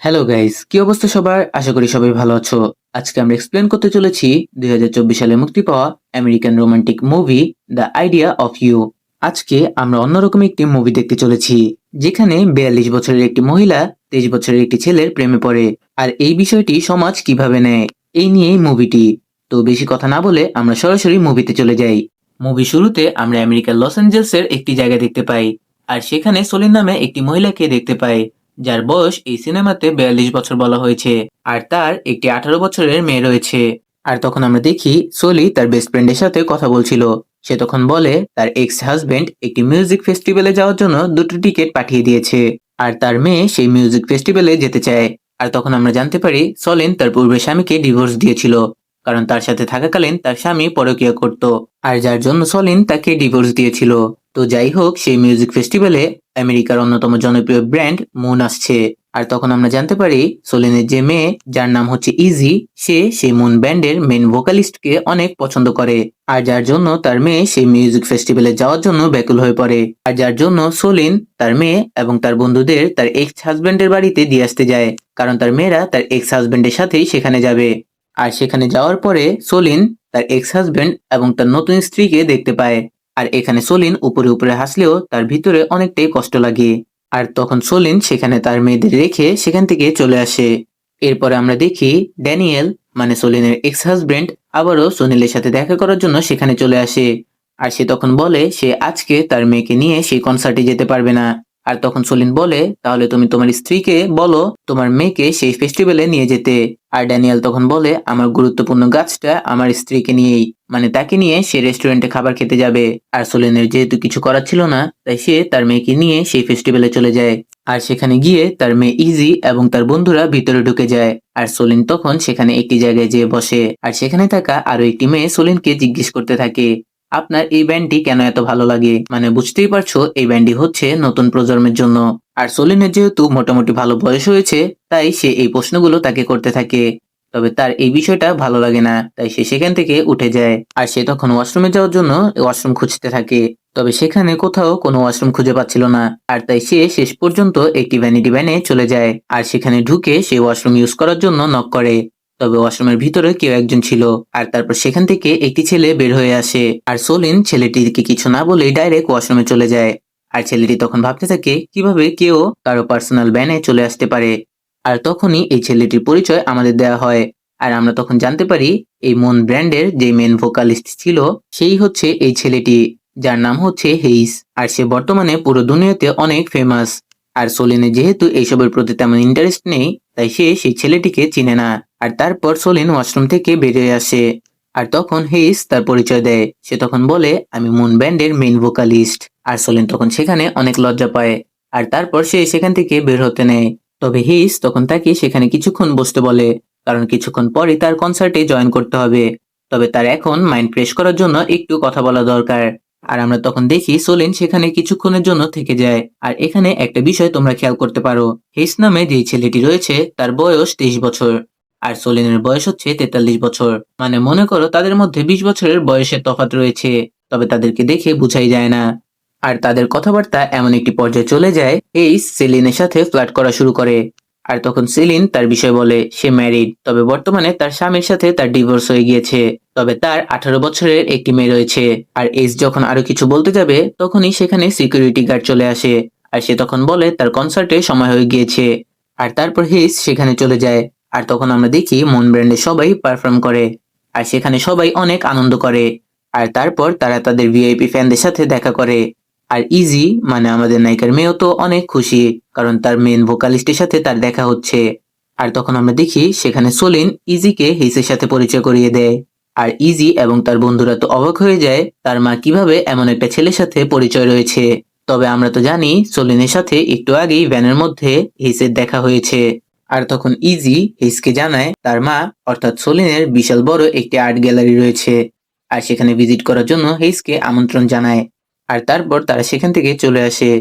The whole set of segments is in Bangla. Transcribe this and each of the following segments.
হ্যালো গাইস, কি অবস্থা সবার? আশা করি সবাই ভালো আছো। আজকে আমরা এক্সপ্লেন করতে চলেছি 2024 সালে মুক্তি পাওয়া American romantic movie the idea of you. আজকে আমরা অন্যরকম একটি মুভি দেখতে চলেছি, যেখানে 42 বছরের একটি মহিলা 23 বছরের একটি ছেলের প্রেমে পড়ে, আর এই বিষয়টি সমাজ কিভাবে নেয় এই নিয়েই মুভিটি। তো বেশি কথা না বলে আমরা সরাসরি মুভিতে চলে যাই। মুভি শুরুতে আমরা আমেরিকার লস অ্যাঞ্জেলসের একটি জায়গা দেখতে পাই, আর সেখানে সলিন নামে একটি মহিলাকে দেখতে পাই, যার বয়স এই সিনেমাতে 42 বছর বলা হয়েছে, আর তার একটি 18 বছরের মেয়ে রয়েছে। আর তখন আমরা দেখি সলি তার বেস্ট ফ্রেন্ডের সাথে কথা বলছিল। সে তখন বলে তার এক্স হাজবেন্ড একটি মিউজিক ফেস্টিভ্যালে যাওয়ার জন্য দুটো টিকিট পাঠিয়ে দিয়েছে, আর তার মেয়ে সেই মিউজিক ফেস্টিভ্যালে যেতে চায়। আর তখন আমরা জানতে পারি সলিন তার পূর্বের স্বামীকে ডিভোর্স দিয়েছিল, কারণ তার সাথে থাকাকালীন তার স্বামী পরকীয়া করত, আর যার জন্য সলিন তাকে ডিভোর্স দিয়েছিল। তো যাই হোক, সেই মিউজিক ফেস্টিভ্যালে আমেরিকার অন্যতম জনপ্রিয় ব্র্যান্ড মুন আসছে। আর তখন আমরা জানতে পারি সোলিনের যে মেয়ে, যার নাম হচ্ছে ইজি, সে সেই মুন ব্যান্ডের মেন ভোকালিস্টকে অনেক পছন্দ করে, আর যার জন্য তার মেয়ে সেই মিউজিক ফেস্টিভ্যালে যাওয়ার জন্য ব্যাকুল হয়ে পড়ে। আর যার জন্য সোলিন তার মেয়ে এবং তার বন্ধুদের তার এক্স হাজবেন্ডের বাড়িতে দিয়ে আসতে যায়, কারণ তার মেয়েরা তার এক্স হাজবেন্ডের সাথেই সেখানে যাবে। আর সেখানে যাওয়ার পরে সলিন তার এক্স হাজবেন্ড এবং তার নতুন স্ত্রীকে দেখতে পায়। আর এখানে সলিন উপরে উপরে হাসলেও তার ভিতরে অনেকটাই কষ্ট লাগে। আর তখন সলিন সেখানে তার মেয়েদের রেখে সেখান থেকে চলে আসে। এরপরে আমরা দেখি ড্যানিয়েল, মানে সলিনের এক্স হাজবেন্ড, আবারও সুনীলের সাথে দেখা করার জন্য সেখানে চলে আসে। আর সে তখন বলে সে আজকে তার মেয়েকে নিয়ে সেই কনসার্টে যেতে পারবে না। আর তখন সলিন বলে তাহলে তুমি তোমার স্ত্রীকে বলো তোমার মেয়েকে সেই ফেস্টিভ্যালে নিয়ে যেতে। আর ড্যানিয়েল তখন বলে আমার গুরুত্বপূর্ণ কাজটা আমার স্ত্রীকে নিয়েই, মানে তাকে নিয়ে সে রেস্টুরেন্টে খাবার খেতে যাবে। আর সোলেনের যেহেতু কিছু করার ছিল না, তাই সে তার মেয়েকে নিয়ে সেই ফেস্টিভ্যালে চলে যায়। আর সেখানে গিয়ে তার মেয়ে ইজি এবং তার বন্ধুরা ভিতরে ঢুকে যায়। আর সোলিন তখন সেখানে একটি জায়গায় যেয়ে বসে, আর সেখানে থাকা আরো একটি মেয়ে সোলিনকে জিজ্ঞেস করতে থাকে আপনার এই ব্যান্ডটি কেন এত ভালো লাগে, মানে বুঝতেই পারছো এই ব্যান্ডটি হচ্ছে নতুন প্রজন্মের জন্য। আর সোলিনের যেহেতু মোটামুটি ভালো বয়স হয়েছে, তাই সে এই প্রশ্নগুলো তাকে করতে থাকে। তবে তার এই বিষয়টা ভালো লাগে না, তাই সে সেখান থেকে উঠে যায়। আর সে তখন ওয়াশরুমে যাওয়ার জন্য ওয়াশরুম খুঁজতে থাকে, তবে সেখানে কোথাও কোনো ওয়াশরুম খুঁজে পাচ্ছিল না। আর তাই সে শেষ পর্যন্ত একটি ভ্যানিটি ভ্যানে চলে যায়, আর সেখানে ঢুকে সে ওয়াশরুম ইউজ করার জন্য নক করে। তবে ওয়াশরুমের ভিতরে কেউ একজন ছিল, আর তারপর সেখান থেকে একটি ছেলে বের হয়ে আসে। আর সোলিন ছেলেটিকে কিছু না বলেই ডাইরেক্ট ওয়াশরুমে চলে যায়। আর ছেলেটি তখন ভাবতে থাকে কিভাবে কেউ কারো পার্সোনাল ভ্যানে চলে আসতে পারে। আর তখনই এই ছেলেটির পরিচয় আমাদের দেওয়া হয়। আর আমরা তখন জানতে পারি এই মুন ব্র্যান্ডের যে মেন ভোকালিস্ট ছিল সেই হচ্ছে এই ছেলেটি, যার নাম হচ্ছে হেইস। আর সে বর্তমানে পুরো দুনিয়াতে অনেক ফেমাস। আর সোলিনের যেহেতু এইসবের প্রতি তেমন ইন্টারেস্ট নেই, তাই সে সেই ছেলেটিকে চিনে না। আর তারপর সোলিন ওয়াশরুম থেকে বেরিয়ে আসে। আর তখন হেইস তার পরিচয় দেয়। সে তখন বলে আমি মুন ব্যান্ডের মেইন ভোকালিস্ট। আর সোলিন তখন সেখানে অনেক লজ্জা পায়। আর তারপর সে সেখান থেকে বের হতে নেয়। তবে হেইস তখন তাকে সেখানে কিছুক্ষণ বসতে বলে, কারণ কিছুক্ষণ পরে তার কনসার্টে জয়েন করতে হবে। তবে তার এখন মাইন্ড ফ্রেশ করার জন্য একটু কথা বলা দরকার। আর আমরা তখন দেখি সোলিন সেখানে কিছুক্ষণের জন্য থেকে যায়। আর এখানে একটা বিষয় তোমরা খেয়াল করতে পারো, হেইস নামে যে ছেলেটি রয়েছে তার বয়স 23 বছর, আর সোলিনের বয়স হচ্ছে 43 বছর। মানে মনে করো তাদের মধ্যে 20 বছরের বয়সের তফাৎ রয়েছে, তবে তাদেরকে দেখে বুঝাই যায় না। আর তাদের কথাবার্তা এমন একটি পর্যায়ে চলে যায়, এই সেলিনের সাথে ফ্লার্ট করা শুরু করে। আর তখন সেলিন তার বিষয় বলে সে ম্যারিড, তবে বর্তমানে তার স্বামীর সাথে তার ডিভোর্স হয়ে গিয়েছে, তবে তার 18 বছরের একটি মেয়ে রয়েছে। আর এইস যখন আরো কিছু বলতে যাবে তখনই সেখানে সিকিউরিটি গার্ড চলে আসে। আর সে তখন বলে তার কনসার্টে সময় হয়ে গিয়েছে। আর তারপর হেইস সেখানে চলে যায়। আর তখন আমরা দেখি মুন ব্র্যান্ডে সবাই পারফর্ম করে, আর সেখানে সবাই অনেক আনন্দ করে। আর তারপর তারা তাদের ভিআইপি ফ্যানদের সাথে দেখা করে। আর ইজি, মানে আমাদের নায়িকার মেয়েও তো অনেক খুশি, কারণ তার মেন ভোকালিস্টের সাথে তার দেখা হচ্ছে। আর তখন আমরা দেখি সেখানে সোলিন ইজিকে হেইসের সাথে পরিচয় করিয়ে দেয়। আর ইজি এবং তার বন্ধুরা তো অবাক হয়ে যায় তার মা কিভাবে এমন একটা ছেলের সাথে পরিচয় রয়েছে। তবে আমরা তো জানি সোলিনের সাথে একটু আগেই ভ্যানের মধ্যে হেইসের দেখা হয়েছে। আর তখন ইজি হেইসকে জানায় তার মা অর্থাৎ সোলিনের বিশাল বড় একটি আর্ট গ্যালারি রয়েছে, আর সেখানে ভিজিট করার জন্য হেইসকে আমন্ত্রণ জানায়। আর তারপর তারা সেখান থেকে চলে আসে।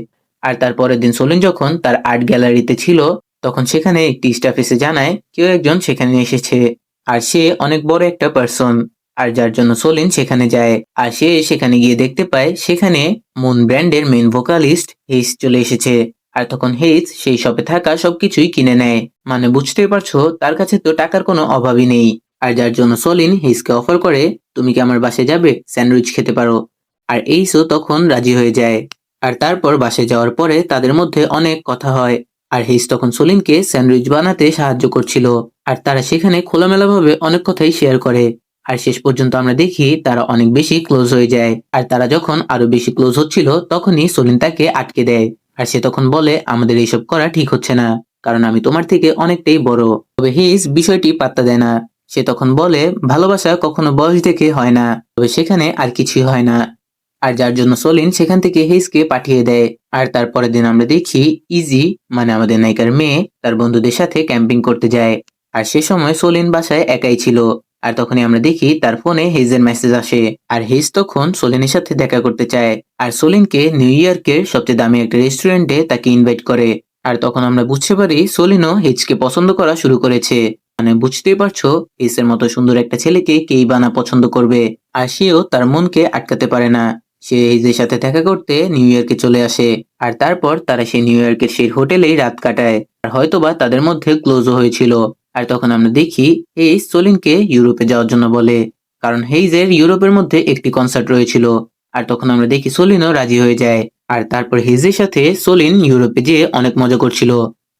আর তার পরের দিন সোলিন যখন তার আর্ট গ্যালারিতে ছিল, তখন সেখানে একটি স্টাফ এসে জানায় কেউ একজন সেখানে এসেছে, আর সে অনেক বড় একটা পার্সন। আর যার জন্য সোলিন সেখানে যায়। আর সে সেখানে গিয়ে দেখতে পায় সেখানে মুন ব্র্যান্ডের মেন ভোকালিস্ট হেইস চলে এসেছে। আর তখন হেইজ সেই শপে থাকা সবকিছুই কিনে নেয়। মানে বুঝতেই পারছো, তার কাছে তো টাকার কোনো অভাবই নেই। আর যার জন্য সলিন হেইজকে অফার করে, তুমি কি আমার বাসায় যাবে, স্যান্ডউইচ খেতে পারো। আর এইসও তখন রাজি হয়ে যায়। আর তারপর বাসায় যাওয়ার পরে তাদের মধ্যে অনেক কথা হয়। আর হেইজ তখন সলিনকে স্যান্ডউইচ বানাতে সাহায্য করছিল। আর তারা সেখানে খোলামেলাভাবে অনেক কথাই শেয়ার করে। আর শেষ পর্যন্ত আমরা দেখি তারা অনেক বেশি ক্লোজ হয়ে যায়। আর তারা যখন আরো বেশি ক্লোজ হচ্ছিল, তখনই সলিন তাকে আটকে দেয়। আর সে তখন বলে, আমাদের এইসব করা ঠিক হচ্ছে না, কারণ আমি তোমার থেকে অনেকটাই বড়। তবে হিজ বিষয়টি পাত্তা দেয় না। সে তখন বলে, ভালোবাসা কখনো বয়স দেখে হয় না, তবে সেখানে আর কিছুই হয় না। আর যার জন্য সলিন সেখান থেকে হেইজকে পাঠিয়ে দেয়। আর তারপরের দিন আমরা দেখি ইজি, মানে আমাদের নায়িকার মেয়ে, তার বন্ধুদের সাথে ক্যাম্পিং করতে যায়। আর সে সময় সলিন বাসায় একাই ছিল। আর তখনই আমরা দেখি তার ফোনে হেইজের মেসেজ আসে। আর হেইজ তখন সলিনের সাথে দেখা করতে চায়। আর সলিনকে নিউ ইয়র্কের সবচেয়ে দামি একটা রেস্টুরেন্টে তাকে ইনভাইট করে। আর তখন আমরা বুঝতে পারি সলিনও হেইজকে পছন্দ করা শুরু করেছে। মানে বুঝতেই পারছো, হেইজের মতো সুন্দর একটা ছেলেকে কেই বা না পছন্দ করবে। আর সেও তার মনকে আটকাতে পারে না। সে হেইজের সাথে দেখা করতে নিউ ইয়র্কে চলে আসে। আর তারপর তারা সেই নিউ ইয়র্কের সেই হোটেলেই রাত কাটায়। আর হয়তোবা তাদের মধ্যে ক্লোজও হয়েছিল। আর তখন আমরা দেখি হেইজ সলিনকে ইউরোপে যাওয়ার জন্য বলে, কারণ হেইজের ইউরোপের মধ্যে একটি কনসার্ট রয়েছিল। আর তখন আমরা দেখি সলিনও রাজি হয়ে যায়। আর তারপর হেইজের সাথে সলিন ইউরোপে যেয়ে অনেক মজা করছিল।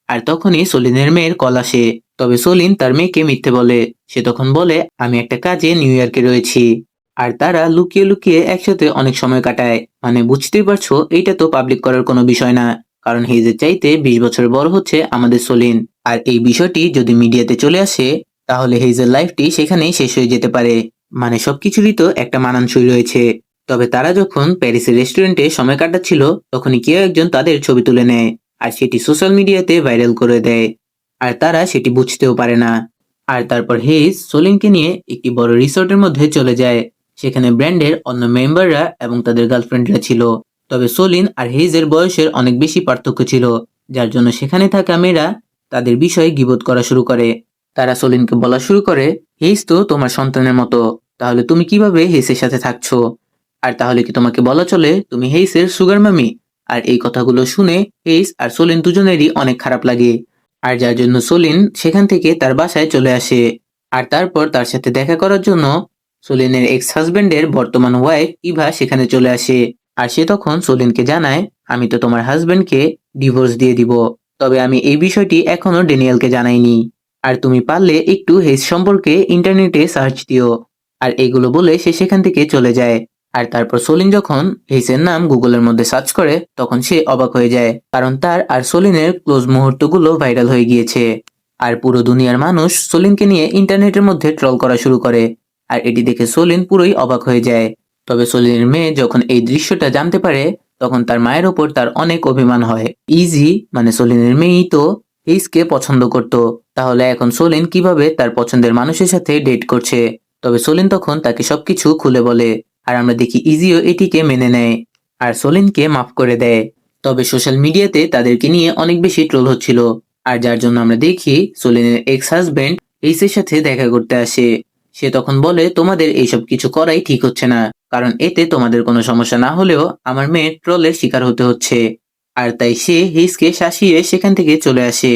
আর তখনই সলিনের মেয়ের কল আসে। তবে সলিন তার মেয়েকে মিথ্যে বলে। সে তখন বলে, আমি একটা কাজে নিউ ইয়র্কে রয়েছি। আর তারা লুকিয়ে লুকিয়ে একসাথে অনেক সময় কাটায়। মানে বুঝতেই পারছো, এইটা তো পাবলিক করার কোনো বিষয় না, কারণ হেইজের চাইতে 20 বছর বড় হচ্ছে আমাদের সলিন। আর এই বিষয়টি যদি মিডিয়াতে চলে আসে, তাহলে হেইজের লাইফটি সেখানেই শেষ হয়ে যেতে পারে। মানে সবকিছুরই তো একটা মানানসই রয়েছে। তবে তারা যখন প্যারিসের রেস্টুরেন্টে সময় কাটাচ্ছিল, তখনই কেউ একজন তাদের ছবি তুলে নেয়। আর সেটি সোশ্যাল মিডিয়াতে ভাইরাল করে দেয়। আর তারা সেটি বুঝতেও পারে না। আর তারপর হেইজ সলিনকে নিয়ে একটি বড় রিসোর্টের মধ্যে চলে যায়। সেখানে ব্র্যান্ডের অন্য মেম্বাররা এবং তাদের গার্লফ্রেন্ডরা ছিল। তবে সলিন আর হেইজের বয়সের অনেক বেশি পার্থক্য ছিল, যার জন্য সেখানে থাকা মেয়েরা তাদের বিষয়ে গীবত করা শুরু করে। তারা সলিনকে বলা শুরু করে, হেইজ তো তোমার সন্তানের মতো, তাহলে তুমি কিভাবে হেইসের সাথে থাকছো? আর তাহলে কি তোমাকে বলা চলে তুমি হেইসের সুগার মামি? আর এই কথাগুলো শুনে হেইস আর সলিন দুজনেরই অনেক খারাপ লাগে। আর যার জন্য সলিন সেখান থেকে তার বাসায় চলে আসে। আর তারপর তার সাথে দেখা করার জন্য সলিনের এক্স হাজবেন্ডের বর্তমান ওয়াইফ ইভা সেখানে চলে আসে। আর সে তখন সলিনকে জানায়, আমি তো তোমার হাজবেন্ডকে ডিভোর্স দিয়ে দিব, তবে আমি এই বিষয়টি এখনো ড্যানিয়েলকে জানাইনি। আর তুমি পারলে একটু হেজ সম্পর্কে ইন্টারনেটে সার্চ দিও। আর এগুলো বলে সে সেখান থেকে চলে যায়। আর তারপর সলিন যখন হেজের নাম গুগলের মধ্যে সার্চ করে, তখন সে অবাক হয়ে যায়, কারণ তার আর সলিনের ক্লোজ মুহূর্তগুলো ভাইরাল হয়ে গিয়েছে। আর পুরো দুনিয়ার মানুষ সলিনকে নিয়ে ইন্টারনেটের মধ্যে ট্রল করা শুরু করে। আর এটি দেখে সলিন পুরোই অবাক হয়ে যায়। তবে সলিনের মেয়ে যখন এই দৃশ্যটা জানতে পারে, তখন তার মায়ের ওপর তার অনেক অভিমান হয়। ইজি, মানে সলিনের মেয়েই তো হেইজকে পছন্দ করত, তাহলে এখন সলিন কিভাবে তার পছন্দের মানুষের সাথে ডেট করছে? তবে সলিন তখন তাকে সবকিছু খুলে বলে। আর আমরা দেখি ইজিও এটিকে মেনে নেয়। আর সলিনকে মাফ করে দেয়। তবে সোশ্যাল মিডিয়াতে তাদেরকে নিয়ে অনেক বেশি ট্রোল হচ্ছিল। আর যার জন্য আমরা দেখি সলিনের এক্স হাজবেন্ড হেইসের সাথে দেখা করতে আসে। সে তখন বলে, তোমাদের এইসব কিছু করাই ঠিক হচ্ছে না, কারণ এতে তোমাদের কোনো সমস্যা না হলেও আমার মেয়ের ট্রলের শিকার হতে হচ্ছে। আর তাই সে হেইসকে শাসিয়ে সেখান থেকে চলে আসে।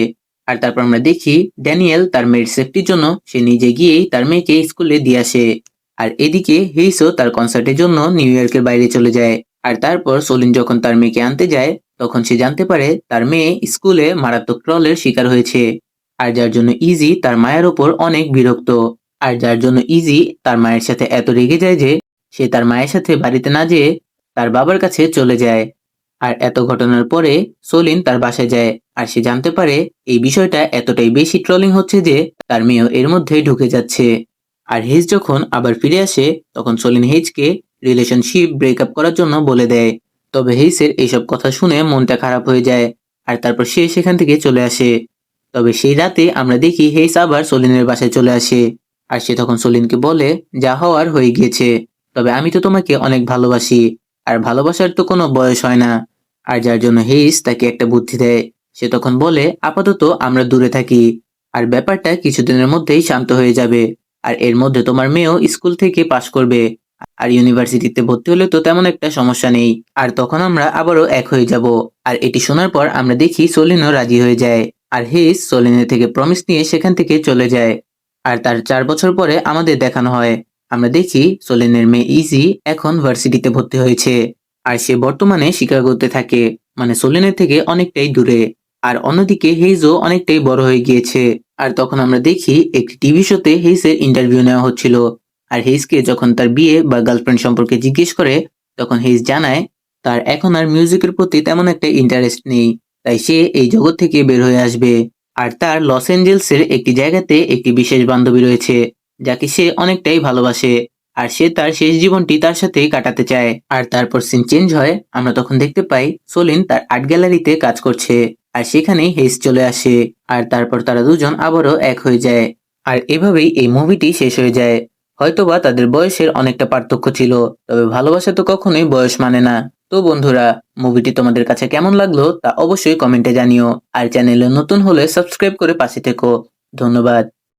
আর তারপর আমরা দেখি ড্যানিয়েল তার মেয়ের সেফটির জন্য সে নিজে গিয়েই তার মেয়েকে স্কুলে দিয়ে আসে। আর এদিকে হেইসও তার কনসার্টের জন্য নিউ ইয়র্কের বাইরে চলে যায়। আর তারপর সলিন যখন তার মেয়েকে আনতে যায়, তখন সে জানতে পারে তার মেয়ে স্কুলে মারাত্মক ট্রলের শিকার হয়েছে। আর যার জন্য ইজি তার মায়ের ওপর অনেক বিরক্ত। আর যার জন্য ইজি তার মায়ের সাথে এত রেগে যায় যে সে তার মায়ের সাথে বাড়িতে না যেয়ে তার বাবার কাছে চলে যায়। আর এত ঘটনার পরে সলিন তার বাসায় যায়। আর সে জানতে পারে এই বিষয়টা এতটাই বেশি ট্রলিং হচ্ছে যে তার মেয়েও এর মধ্যে ঢুকে যাচ্ছে। আর হেজ যখন আবার ফিরে আসে, তখন সলিন হেজকে রিলেশনশিপ ব্রেকআপ করার জন্য বলে দেয়। তবে হেইসের এইসব কথা শুনে মনটা খারাপ হয়ে যায়। আর তারপর সে সেখান থেকে চলে আসে। তবে সেই রাতে আমরা দেখি হেইস আবার সলিনের বাসায় চলে আসে। আর সে তখন সলিনকে বলে, যা হওয়ার হয়ে গিয়েছে, তবে আমি তো তোমাকে অনেক ভালোবাসি, আর ভালোবাসার তো কোনো বয়স হয় না। আর যার জন্য হেইস তাকে একটা বুদ্ধি দেয়। সে তখন বলে, আপাতত আমরা দূরে থাকি, আর ব্যাপারটা কিছুদিনের মধ্যেই শান্ত হয়ে যাবে। আর এর মধ্যে তোমার মেয়েও স্কুল থেকে পাশ করবে, আর ইউনিভার্সিটিতে ভর্তি হলে তো তেমন একটা সমস্যা নেই, আর তখন আমরা আবারও এক হয়ে যাব। আর এটি শোনার পর আমরা দেখি সোলিনও রাজি হয়ে যায়, আর হেইস সোলিনের থেকে প্রমিস নিয়ে সেখান থেকে চলে যায়। আর তার 4 বছর পরে আমাদের দেখানো হয়, আমরা দেখি সোলিনের মেয়ে ইজি এখন ভার্সিটিতে ভর্তি হয়েছে, আর সে বর্তমানে শিকাগোতে থাকে, মানে সোলিনের থেকে অনেকটাই দূরে। আর অন্যদিকে হেইজও অনেকটাই বড় হয়ে গিয়েছে। আর তখন আমরা দেখি একটি টিভি শোতে হেইসের ইন্টারভিউ নেওয়া হচ্ছিল। আর হেইসকে যখন তার বিয়ে বা গার্লফ্রেন্ড সম্পর্কে জিজ্ঞেস করে, তখন হেইস জানায় তার এখন আর মিউজিকের প্রতি তেমন একটা ইন্টারেস্ট নেই, তাই সে এই জগৎ থেকে বের হয়ে আসবে। আর তার লস এঞ্জেলসের একটি জায়গাতে একটি বিশেষ বান্ধবী রয়েছে, যাকে সে অনেকটাই ভালোবাসে, আর সে তার শেষ জীবনটি তার সাথে কাটাতে চায়। আর তারপর সিন চেঞ্জ হয়, আমরা তখন দেখতে পাই সোলিন তার আর্ট গ্যালারিতে কাজ করছে, আর সেখানে হেইস চলে আসে, আর তারপর তারা দুজন আবারও এক হয়ে যায়। আর এভাবেই এই মুভিটি শেষ হয়ে যায়। হয়তোবা তাদের বয়সের অনেকটা পার্থক্য ছিল, তবে ভালোবাসা তো কখনোই বয়স মানে না। তো বন্ধুরা, মুভিটি তোমাদের কাছে কেমন লাগলো তা অবশ্যই কমেন্টে জানিও, আর চ্যানেলে নতুন হলে সাবস্ক্রাইব করে পাশে থেকো। ধন্যবাদ।